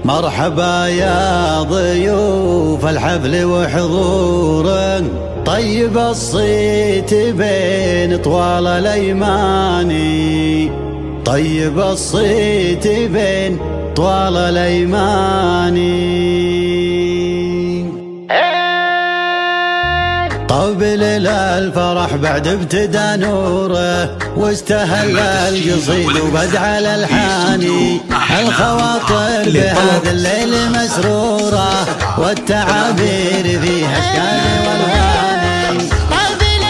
مرحبا يا ضيوف الحفل وحضوره، طيب الصيت بين طوال الايماني، طيب الصيت بين طوال الايماني. طبل الفرح بعد ابتدى نوره، واستهل القصيد وبدع الالحاني، الخواطر بهذا الليل مسروره، والتعابير فيها اشكال والوان. طبل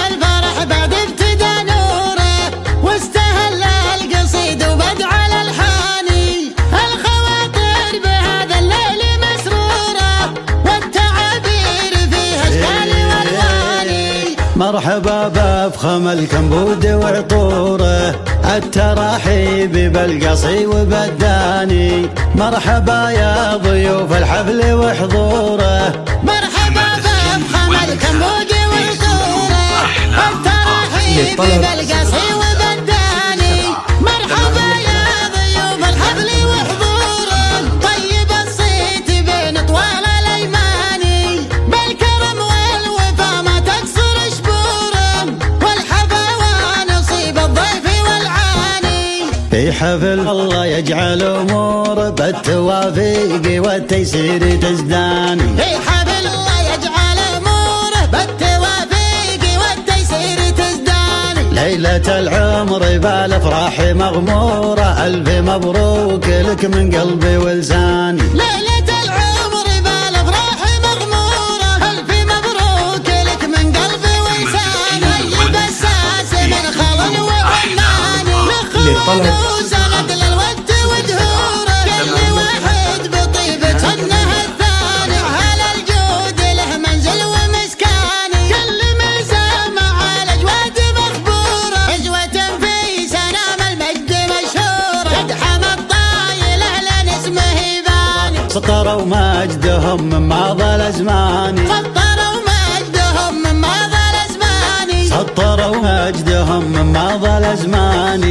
الفرح بعد ابتدى نوره، واستهل القصيد وبدع الالحاني، الخواطر بهذا الليل مسروره، والتعابير فيها اشكال. مرحبا بافخم الكمبود وعطوره، التراحيب بالقصي وبالداني، مرحبا يا ضيوف الحفل وحضوره. مرحبا بافخم الكمبود وعطوره، التراحيب بالقصي وبالداني، مرحبا يا ضيوف الحفل وحضوره، طيب الصيت بين طوال الايماني، بالكرم والوفا ما تكسر شبوره، والحفا ونصيب الضيف والعاني. في حفل الله يجعل امور بالتوافيق والتيسير تزداني، في حفل الله يجعل اموره بالتوافيق والتيسير تزداني، ليلة العمر بالافراح مغمورة، الف مبروك لك من قلبي ولساني. ليلة العمر بالافراح مغمورة، الف مبروك لك من قلبي ولساني. طيب الساس من خلل وغناني، لخوان وسند للود ودهوره، كل واحد بطيبة انه الثاني، على الجود له منزل ومسكاني، كل مسامع على اجواد مخبورة، عزوة في سنام المجد مشهورة، يدحم الطايل اهلا اسمه يباني، سطروا مجدهم من ماضى الازمان، سطروا مجدهم من ماضى الازمان، سطروا مجدهم من ماضى الازمان.